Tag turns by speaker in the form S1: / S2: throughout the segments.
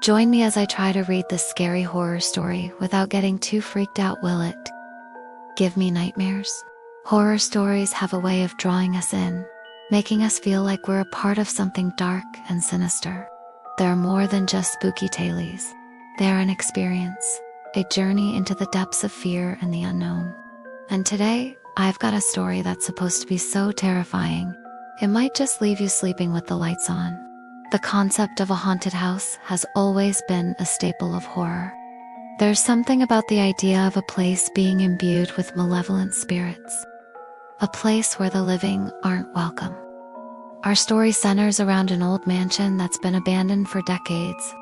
S1: Join me as I try to read this scary horror story without getting too freaked out, will it give me nightmares? Horror stories have a way of drawing us in, making us feel like we're a part of something dark and sinister. They're more than just spooky tales. They're an experience, a journey into the depths of fear and the unknown. And today, I've got a story that's supposed to be so terrifying, it might just leave you sleeping with the lights on. The concept of a haunted house has always been a staple of horror. There's something about the idea of a place being imbued with malevolent spirits. A place where the living aren't welcome. Our story centers around an old mansion that's been abandoned for decades.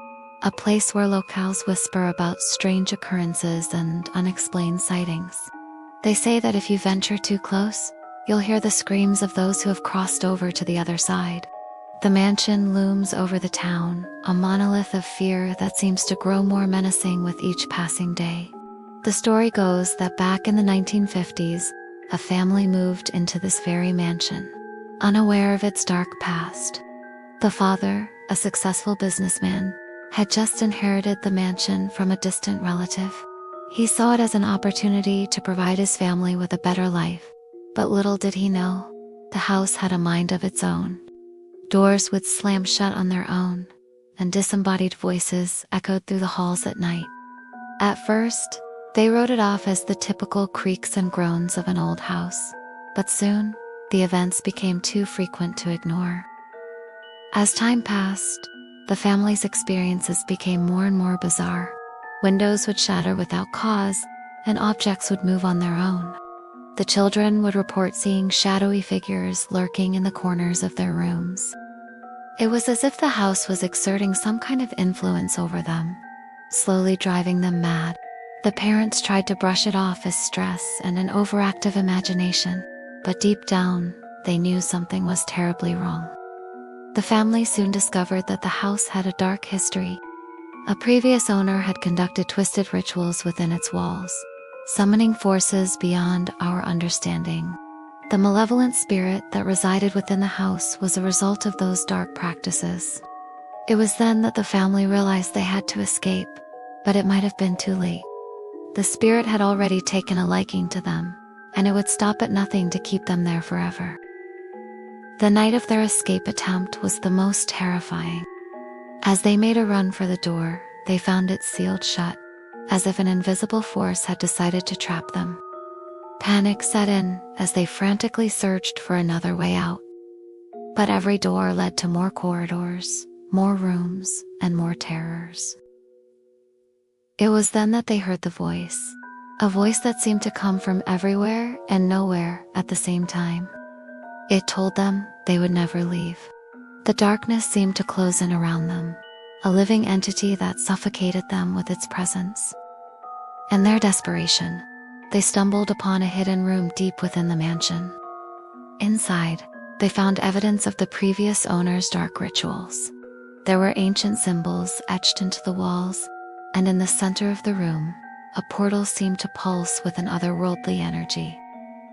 S1: A place where locals whisper about strange occurrences and unexplained sightings. They say that if you venture too close, you'll hear the screams of those who have crossed over to the other side. The mansion looms over the town, a monolith of fear that seems to grow more menacing with each passing day. The story goes that back in the 1950s, a family moved into this very mansion, unaware of its dark past. The father, a successful businessman, had just inherited the mansion from a distant relative. He saw it as an opportunity to provide his family with a better life, but little did he know, the house had a mind of its own. Doors would slam shut on their own, and disembodied voices echoed through the halls at night. At first, they wrote it off as the typical creaks and groans of an old house, but soon, the events became too frequent to ignore. As time passed, the family's experiences became more and more bizarre. Windows would shatter without cause, and objects would move on their own. The children would report seeing shadowy figures lurking in the corners of their rooms. It was as if the house was exerting some kind of influence over them, slowly driving them mad. The parents tried to brush it off as stress and an overactive imagination, but deep down, they knew something was terribly wrong. The family soon discovered that the house had a dark history. A previous owner had conducted twisted rituals within its walls, summoning forces beyond our understanding. The malevolent spirit that resided within the house was a result of those dark practices. It was then that the family realized they had to escape, but it might have been too late. The spirit had already taken a liking to them, and it would stop at nothing to keep them there forever. The night of their escape attempt was the most terrifying. As they made a run for the door, they found it sealed shut, as if an invisible force had decided to trap them. Panic set in as they frantically searched for another way out. But every door led to more corridors, more rooms, and more terrors. It was then that they heard the voice, a voice that seemed to come from everywhere and nowhere at the same time. It told them they would never leave. The darkness seemed to close in around them, a living entity that suffocated them with its presence. In their desperation, they stumbled upon a hidden room deep within the mansion. Inside, they found evidence of the previous owner's dark rituals. There were ancient symbols etched into the walls, and in the center of the room, a portal seemed to pulse with an otherworldly energy.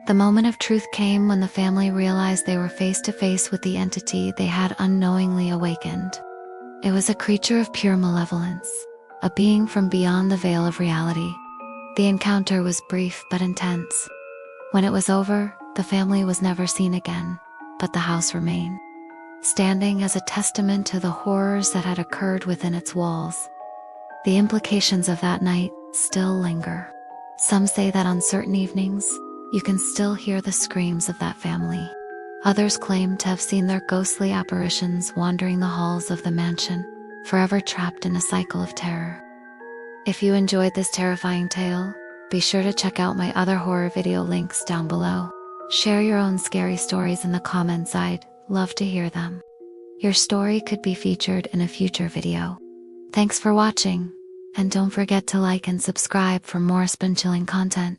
S1: The moment of truth came when the family realized they were face to face with the entity they had unknowingly awakened. It was a creature of pure malevolence, a being from beyond the veil of reality. The encounter was brief but intense. When it was over, the family was never seen again, but the house remained, standing as a testament to the horrors that had occurred within its walls. The implications of that night still linger. Some say that on certain evenings, you can still hear the screams of that family. Others claim to have seen their ghostly apparitions wandering the halls of the mansion, forever trapped in a cycle of terror. If you enjoyed this terrifying tale, be sure to check out my other horror video links down below. Share your own scary stories in the comments, I'd love to hear them. Your story could be featured in a future video. Thanks for watching, and don't forget to like and subscribe for more spine-chilling content.